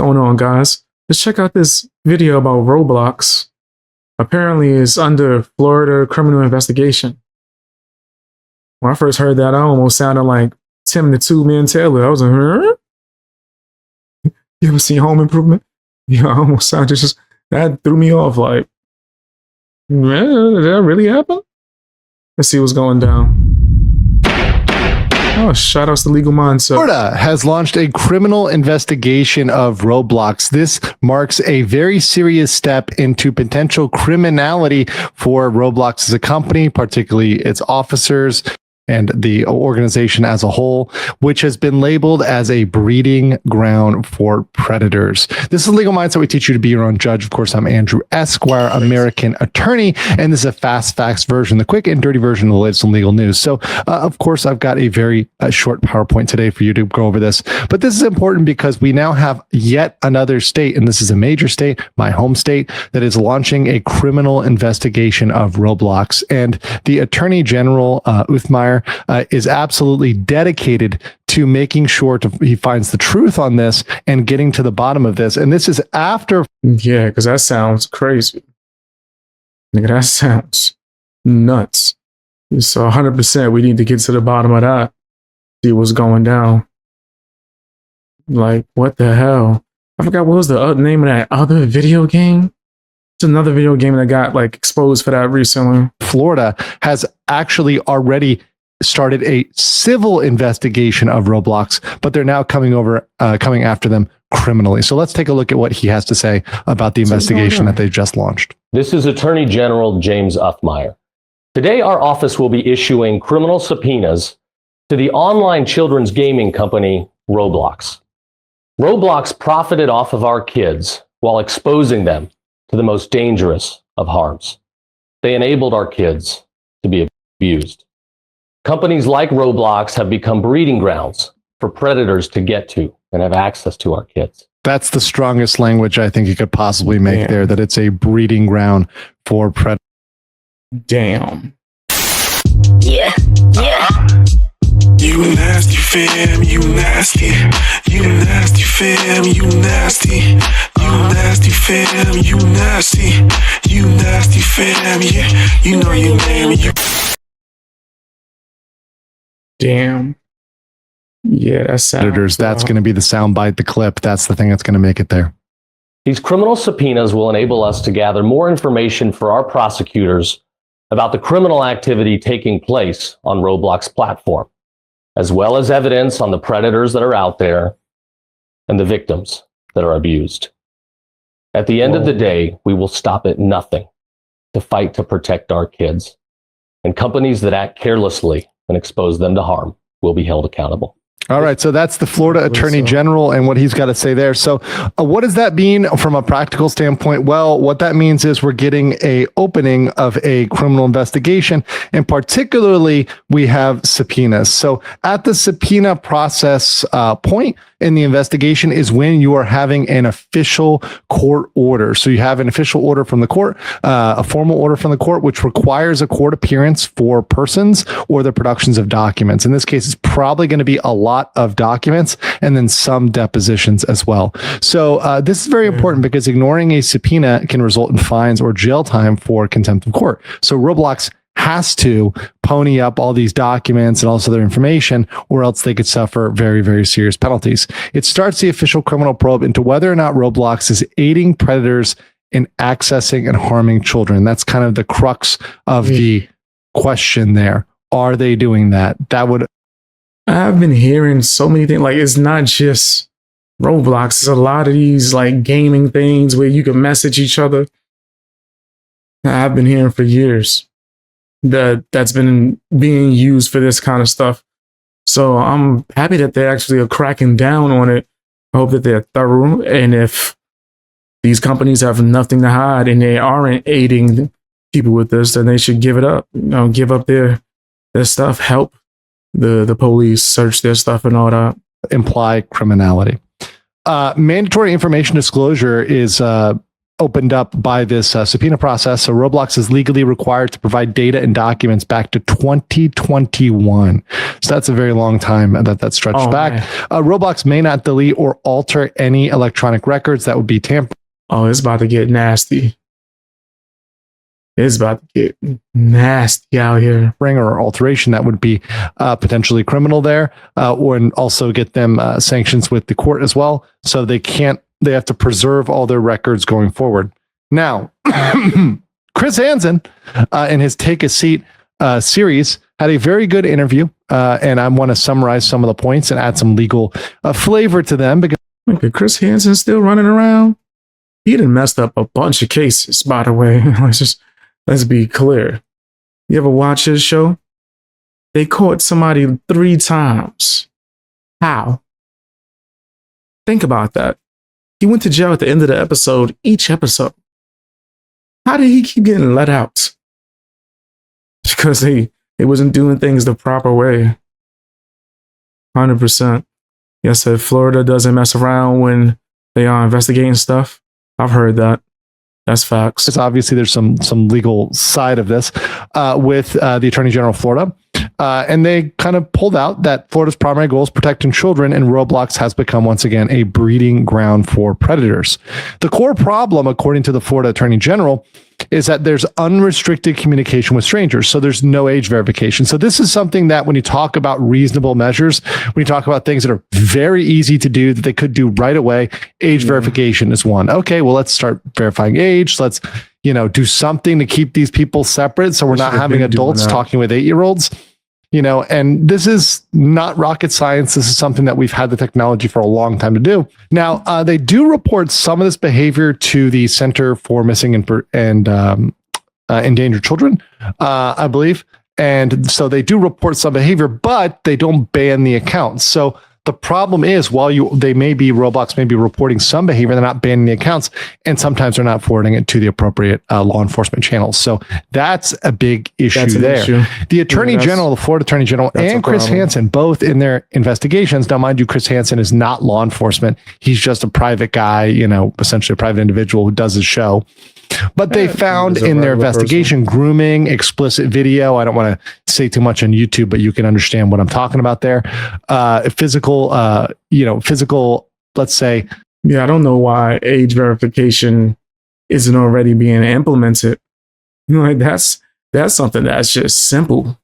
going on, guys? Let's check out this video about Roblox. Apparently, it's under Florida criminal investigation. When I first heard that, I almost sounded like Tim the Two-Man Taylor. I was like, huh? You ever seen Home Improvement? Yeah, I almost sounded just, that threw me off. Like, man, did that really happen? Let's see what's going down. Oh, shout outs to Legal Mindset. Florida has launched a criminal investigation of Roblox. This marks a very serious step into potential criminality for Roblox as a company, particularly its officers and the organization as a whole, which has been labeled as a breeding ground for predators. This is Legal Mindset. We teach you to be your own judge. Of course, I'm Andrew Esquire, American attorney, and this is a fast facts version, the quick and dirty version of the latest in legal news. So, of course, I've got a very short PowerPoint today for you to go over this. But this is important because we now have yet another state, and this is a major state, my home state, that is launching a criminal investigation of Roblox. And the Attorney General, Uthmeier, is absolutely dedicated to making sure he finds the truth on this and getting to the bottom of this. And this is after... Yeah, because that sounds crazy. Nigga, that sounds nuts. So 100% we need to get to the bottom of that. See what's going down. Like, what the hell? I forgot what was the name of that other video game? It's another video game that got like exposed for that recently. Florida has actually already started a civil investigation of Roblox, but they're now coming after them criminally. So let's take a look at what he has to say about the investigation that they just launched. This is Attorney General James Uthmeier. Today, our office will be issuing criminal subpoenas to the online children's gaming company, Roblox. Roblox profited off of our kids while exposing them to the most dangerous of harms. They enabled our kids to be abused. Companies like Roblox have become breeding grounds for predators to get to and have access to our kids. That's the strongest language I think you could possibly make there, that it's a breeding ground for predators. Damn. Yeah. You nasty fam, you nasty. You nasty fam, you nasty. You nasty fam, you nasty. You nasty fam, yeah. You know your name. Damn. Yeah, that's Predators. That's going to be the soundbite, the clip. That's the thing that's going to make it there. These criminal subpoenas will enable us to gather more information for our prosecutors about the criminal activity taking place on Roblox platform, as well as evidence on the predators that are out there and the victims that are abused. At the end of the day, we will stop at nothing to fight to protect our kids, and companies that act carelessly and expose them to harm will be held accountable. All right. So that's the Florida Attorney General and what he's got to say there. So what does that mean from a practical standpoint? Well, what that means is we're getting a opening of a criminal investigation, and particularly we have subpoenas. So at the subpoena process point in the investigation is when you are having an official court order. So you have an official order from the court, a formal order from the court, which requires a court appearance for persons or the productions of documents. In this case, it's probably going to be a lot of documents and then some depositions as well. So this is very important because ignoring a subpoena can result in fines or jail time for contempt of court. So Roblox has to pony up all these documents and also their information, or else they could suffer very, very serious penalties. It starts the official criminal probe into whether or not Roblox is aiding predators in accessing and harming children. That's kind of the crux of the question there. Are they doing that? I've been hearing so many things. Like, it's not just Roblox. It's a lot of these like gaming things where you can message each other. I've been hearing for years that's been being used for this kind of stuff. So I'm happy that they actually are cracking down on it. I hope that they're thorough. And if these companies have nothing to hide and they aren't aiding people with this, then they should give it up. You know, give up their stuff, help the police search their stuff and all that. Imply criminality. Mandatory information disclosure is opened up by this subpoena process. So Roblox is legally required to provide data and documents back to 2021. So that's a very long time that stretched back. Roblox may not delete or alter any electronic records that would be tampered. Oh, it's about to get nasty. It's about to get nasty out here. Or alteration that would be potentially criminal there, and also get them sanctions with the court as well. So they have to preserve all their records going forward. Now, Chris Hansen in his Take a Seat series had a very good interview, and I want to summarize some of the points and add some legal flavor to them. Because Chris Hansen still running around. He done messed up a bunch of cases, by the way. Let's be clear. You ever watch his show? They caught somebody 3 times. How? Think about that. He went to jail at the end of the episode, each episode. How did he keep getting let out? Because he wasn't doing things the proper way. 100%. Yes, I said Florida doesn't mess around when they are investigating stuff. I've heard that. That's facts. Because obviously there's some legal side of this with the Attorney General of Florida. And they kind of pulled out that Florida's primary goal is protecting children, and Roblox has become, once again, a breeding ground for predators. The core problem, according to the Florida Attorney General, is that there's unrestricted communication with strangers. So there's no age verification. So this is something that when you talk about reasonable measures, when you talk about things that are very easy to do, that they could do right away, age verification is one. Okay, well, let's start verifying age. Let's, do something to keep these people separate. So we're not having adults talking with 8-year-olds. And this is not rocket science. This is something that we've had the technology for a long time to do. Now, they do report some of this behavior to the Center for Missing and Endangered Children, I believe. And so they do report some behavior, but they don't ban the accounts. So the problem is, while Roblox may be reporting some behavior, they're not banning the accounts, and sometimes they're not forwarding it to the appropriate law enforcement channels. So that's a big issue there. The Attorney General, the Florida Attorney General, and Chris Hansen, both in their investigations. Now, mind you, Chris Hansen is not law enforcement. He's just a private guy, essentially a private individual who does his show. But they found in their investigation grooming, explicit video. I don't want to say too much on YouTube, but you can understand what I'm talking about there. Physical, let's say. Yeah, I don't know why age verification isn't already being implemented. That's something that's just simple.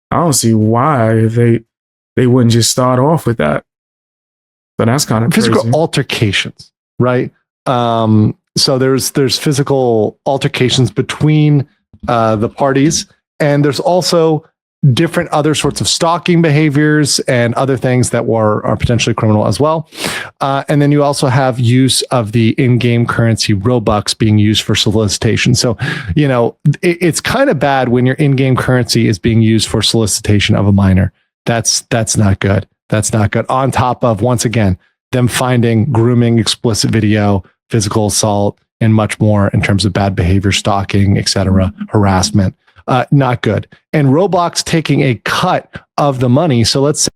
I don't see why they wouldn't just start off with that. But that's kind of physical crazy. Altercations, right? So there's physical altercations between the parties, and there's also different other sorts of stalking behaviors and other things that are potentially criminal as well. And then you also have use of the in-game currency Robux being used for solicitation. So, it's kind of bad when your in-game currency is being used for solicitation of a minor. That's not good. That's not good. On top of, once again, them finding grooming, explicit video, physical assault, and much more in terms of bad behavior, stalking, etc., harassment. Not good. And Roblox taking a cut of the money. So let's say,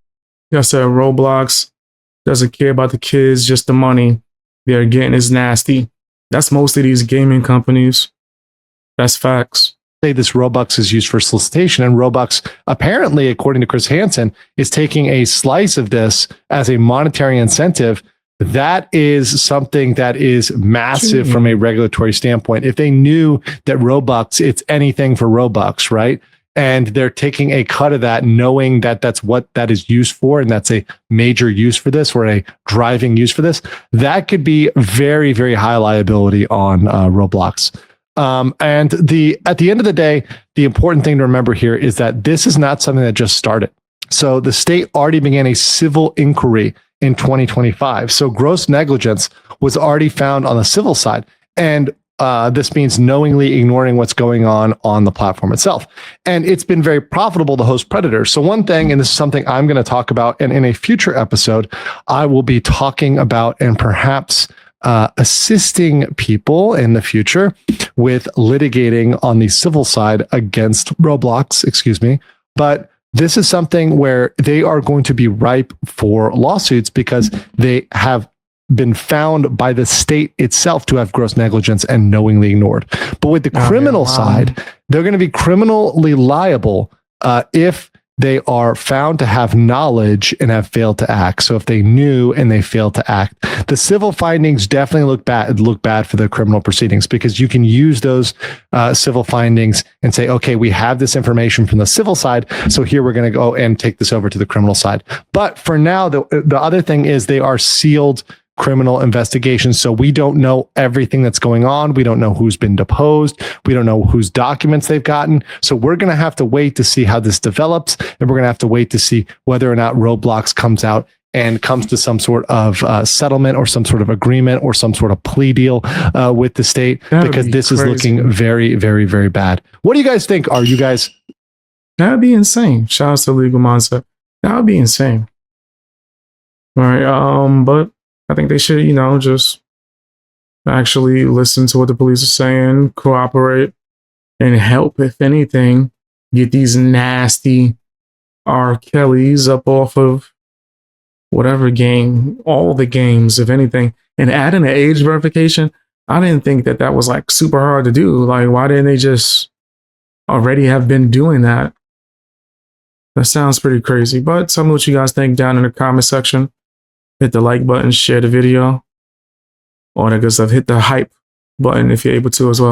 Roblox doesn't care about the kids, just the money they're getting is nasty. That's most of these gaming companies. That's facts. Say this Robux is used for solicitation, and Robux, apparently, according to Chris Hansen, is taking a slice of this as a monetary incentive. That is something that is massive from a regulatory standpoint. If they knew that Robux, it's anything for Robux, right? And they're taking a cut of that, knowing that that's what that is used for, and that's a major use for this, or a driving use for this, that could be very, very high liability on Roblox. And at the end of the day, the important thing to remember here is that this is not something that just started. So the state already began a civil inquiry in 2025. So gross negligence was already found on the civil side. And this means knowingly ignoring what's going on the platform itself. And it's been very profitable to host predators. So one thing, and this is something I'm going to talk about, and in a future episode, I will be talking about and perhaps assisting people in the future with litigating on the civil side against Roblox, But this is something where they are going to be ripe for lawsuits because they have been found by the state itself to have gross negligence and knowingly ignored. But with the criminal side, they're going to be criminally liable if they are found to have knowledge and have failed to act. So if they knew and they failed to act, the civil findings definitely look bad for the criminal proceedings, because you can use those civil findings and say, okay, we have this information from the civil side, so here we're going to go and take this over to the criminal side. But for now, the other thing is they are sealed criminal investigations. So we don't know everything that's going on. We don't know who's been deposed. We don't know whose documents they've gotten. So we're going to have to wait to see how this develops. And we're going to have to wait to see whether or not Roblox comes out and comes to some sort of settlement or some sort of agreement or some sort of plea deal with the state, because this is looking very, very, very bad. What do you guys think? Are you guys... That'd be insane. Shout out to Legal Mindset. That would be insane. All right. But I think they should, just actually listen to what the police are saying, cooperate, and help, if anything, get these nasty R. Kellys up off of whatever game, all the games, if anything. And adding an age verification, I didn't think that was like super hard to do. Like, why didn't they just already have been doing that? That sounds pretty crazy. But tell me what you guys think down in the comment section. Hit the like button, share the video, all that good stuff. Hit the hype button if you're able to as well.